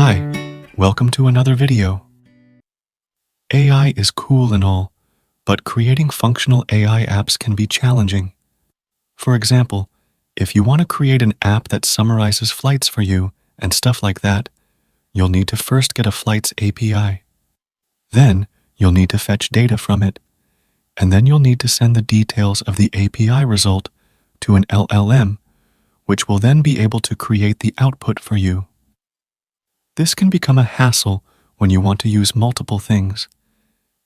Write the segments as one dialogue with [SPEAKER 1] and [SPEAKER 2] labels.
[SPEAKER 1] Hi, welcome to another video. AI is cool and all, but creating functional AI apps can be challenging. For example, if you want to create an app that summarizes flights for you and stuff like that, you'll need to first get a flights API. Then, you'll need to fetch data from it, and then you'll need to send the details of the API result to an LLM, which will then be able to create the output for you. This can become a hassle when you want to use multiple things,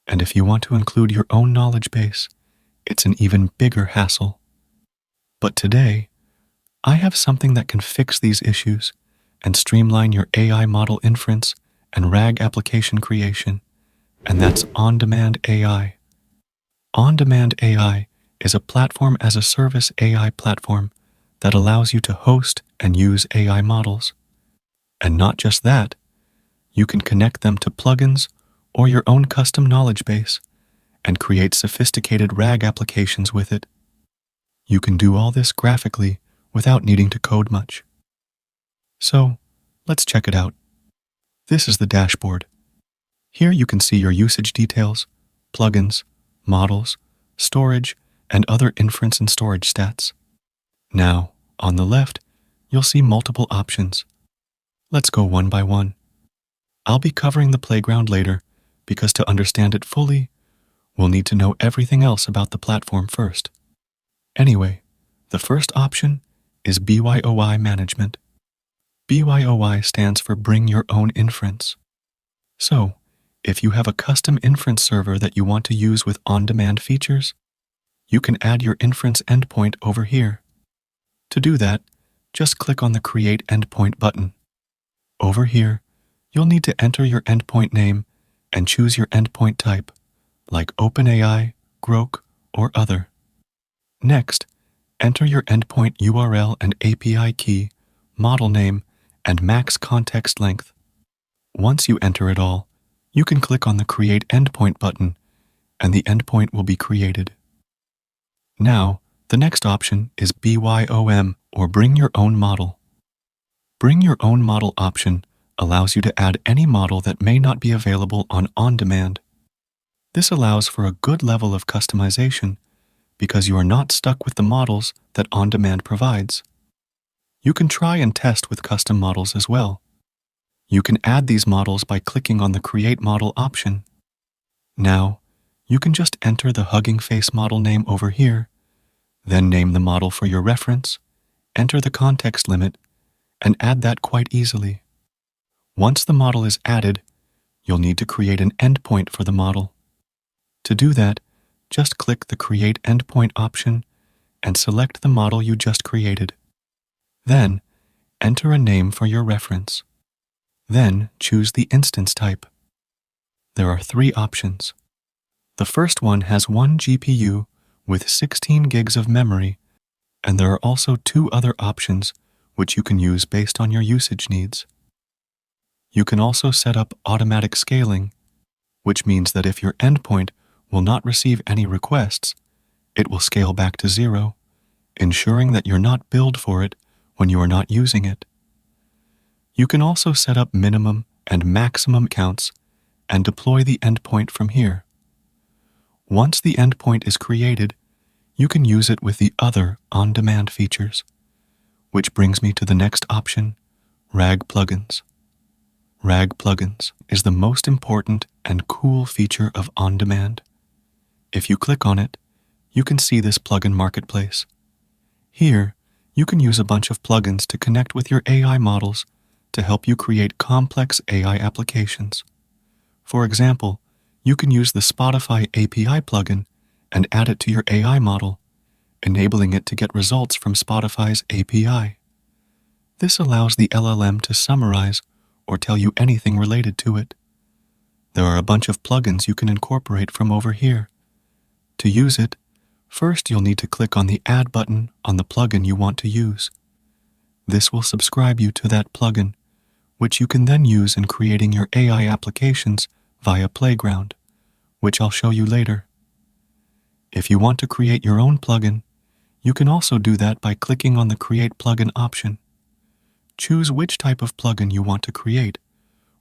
[SPEAKER 1] and if you want to include your own knowledge base, it's an even bigger hassle. But today, I have something that can fix these issues and streamline your AI model inference and RAG application creation, and that's OnDemand AI. OnDemand AI is a platform-as-a-service AI platform that allows you to host and use AI models. And not just that, you can connect them to plugins or your own custom knowledge base and create sophisticated RAG applications with it. You can do all this graphically without needing to code much. So, let's check it out. This is the dashboard. Here you can see your usage details, plugins, models, storage, and other inference and storage stats. Now, on the left, you'll see multiple options. Let's go one by one. I'll be covering the playground later because to understand it fully, we'll need to know everything else about the platform first. Anyway, the first option is BYOI management. BYOI stands for Bring Your Own Inference. So, if you have a custom inference server that you want to use with on-demand features, you can add your inference endpoint over here. To do that, just click on the Create Endpoint button. Over here, you'll need to enter your endpoint name and choose your endpoint type, like OpenAI, Grok, or other. Next, enter your endpoint URL and API key, model name, and max context length. Once you enter it all, you can click on the Create Endpoint button, and the endpoint will be created. Now, the next option is BYOM, or Bring Your Own Model. Bring Your Own Model option allows you to add any model that may not be available on OnDemand. This allows for a good level of customization because you are not stuck with the models that OnDemand provides. You can try and test with custom models as well. You can add these models by clicking on the Create Model option. Now, you can just enter the Hugging Face model name over here, then name the model for your reference, enter the context limit, and add that quite easily. Once the model is added, you'll need to create an endpoint for the model. To do that, just click the Create Endpoint option and select the model you just created. Then, enter a name for your reference. Then, choose the instance type. There are 3 options. The first one has 1 GPU with 16 gigs of memory, and there are also 2 other options which you can use based on your usage needs. You can also set up automatic scaling, which means that if your endpoint will not receive any requests, it will scale back to 0, ensuring that you're not billed for it when you are not using it. You can also set up minimum and maximum counts and deploy the endpoint from here. Once the endpoint is created, you can use it with the other on-demand features, which brings me to the next option, RAG plugins. RAG plugins is the most important and cool feature of OnDemand. If you click on it, you can see this plugin marketplace. Here, you can use a bunch of plugins to connect with your AI models to help you create complex AI applications. For example, you can use the Spotify API plugin and add it to your AI model, enabling it to get results from Spotify's API. This allows the LLM to summarize or tell you anything related to it. There are a bunch of plugins you can incorporate from over here. To use it, first you'll need to click on the Add button on the plugin you want to use. This will subscribe you to that plugin, which you can then use in creating your AI applications via Playground, which I'll show you later. If you want to create your own plugin, you can also do that by clicking on the Create Plugin option. Choose which type of plugin you want to create,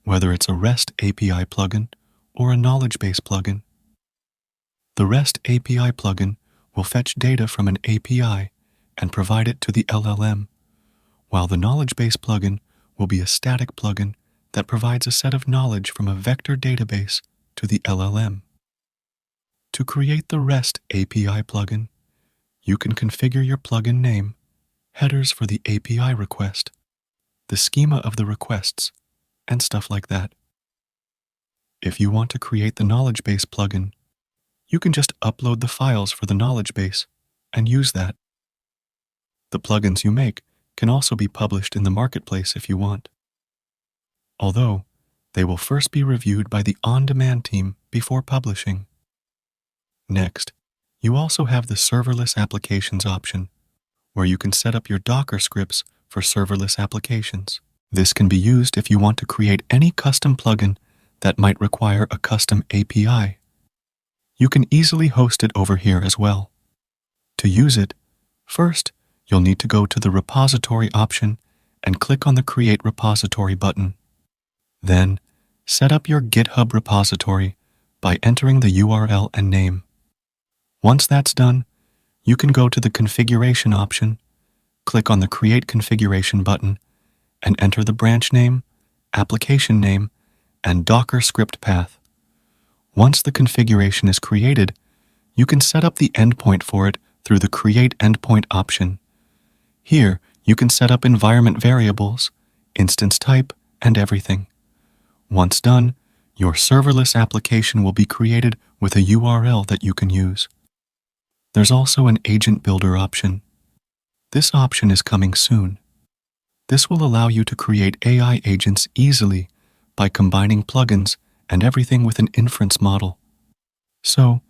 [SPEAKER 1] whether it's a REST API plugin or a knowledge base plugin. The REST API plugin will fetch data from an API and provide it to the LLM, while the knowledge base plugin will be a static plugin that provides a set of knowledge from a vector database to the LLM. To create the REST API plugin, you can configure your plugin name, headers for the API request, the schema of the requests, and stuff like that. If you want to create the knowledge base plugin, you can just upload the files for the knowledge base and use that. The plugins you make can also be published in the marketplace if you want, although they will first be reviewed by the OnDemand team before publishing. Next, you also have the Serverless Applications option, where you can set up your Docker scripts for serverless applications. This can be used if you want to create any custom plugin that might require a custom API. You can easily host it over here as well. To use it, first, you'll need to go to the repository option and click on the Create Repository button. Then, set up your GitHub repository by entering the URL and name. Once that's done, you can go to the Configuration option, click on the Create Configuration button, and enter the branch name, application name, and Docker script path. Once the configuration is created, you can set up the endpoint for it through the Create Endpoint option. Here, you can set up environment variables, instance type, and everything. Once done, your serverless application will be created with a URL that you can use. There's also an Agent Builder option. This option is coming soon. This will allow you to create AI agents easily by combining plugins and everything with an inference model. So,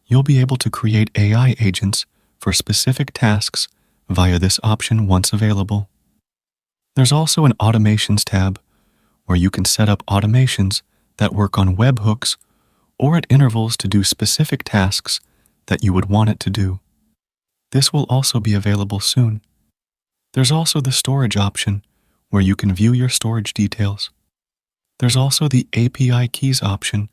[SPEAKER 1] you'll be able to create AI agents for specific tasks via this option once available. There's also an Automations tab where you can set up automations that work on webhooks or at intervals to do specific tasks that you would want it to do. This will also be available soon. There's also the storage option where you can view your storage details. There's also the API keys option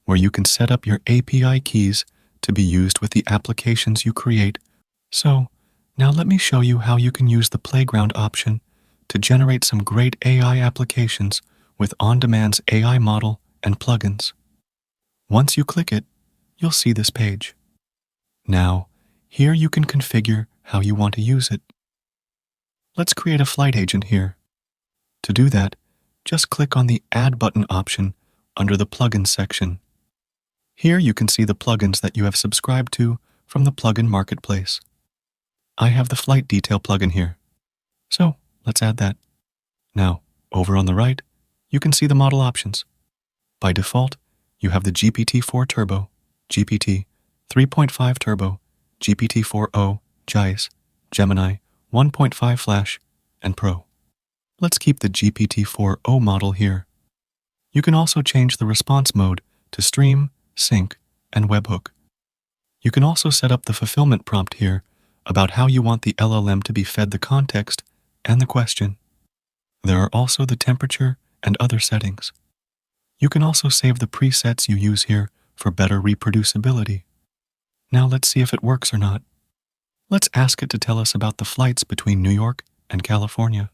[SPEAKER 1] where you can set up your API keys to be used with the applications you create. So, now let me show you how you can use the Playground option to generate some great AI applications with OnDemand's AI model and plugins. Once you click it, you'll see this page. Now, here you can configure how you want to use it. Let's create a flight agent here. To do that, just click on the Add button option under the Plugins section. Here you can see the plugins that you have subscribed to from the plugin marketplace. I have the Flight Detail plugin here, so let's add that. Now, over on the right, you can see the model options. By default, you have the GPT-4 Turbo, GPT 3.5 Turbo, GPT-4O, JICE, Gemini, 1.5 Flash, and Pro. Let's keep the GPT-4O model here. You can also change the response mode to Stream, Sync, and Webhook. You can also set up the fulfillment prompt here about how you want the LLM to be fed the context and the question. There are also the temperature and other settings. You can also save the presets you use here for better reproducibility. Now let's see if it works or not. Let's ask it to tell us about the flights between New York and California.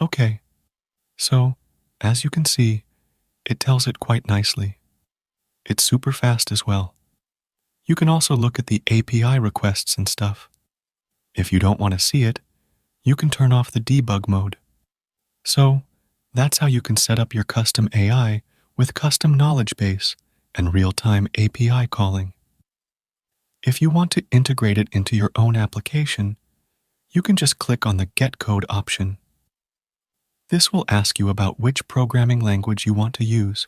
[SPEAKER 1] Okay, so as you can see, it tells it quite nicely. It's super fast as well. You can also look at the API requests and stuff. If you don't want to see it, you can turn off the debug mode. So, that's how you can set up your custom AI with custom knowledge base and real-time API calling. If you want to integrate it into your own application, you can just click on the Get Code option. This will ask you about which programming language you want to use.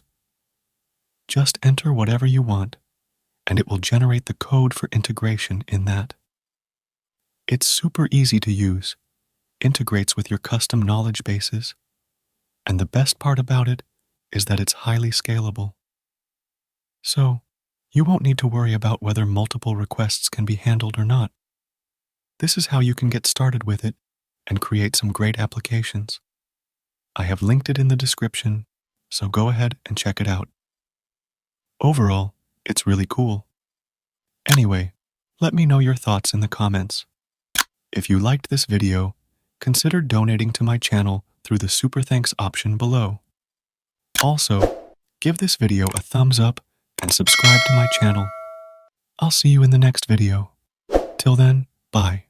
[SPEAKER 1] Just enter whatever you want, and it will generate the code for integration in that. It's super easy to use, integrates with your custom knowledge bases, and the best part about it is that it's highly scalable. So, you won't need to worry about whether multiple requests can be handled or not. This is how you can get started with it and create some great applications. I have linked it in the description, so go ahead and check it out. Overall, it's really cool. Anyway, let me know your thoughts in the comments. If you liked this video, consider donating to my channel through the Super Thanks option below. Also, give this video a thumbs up and subscribe to my channel. I'll see you in the next video. Till then, bye.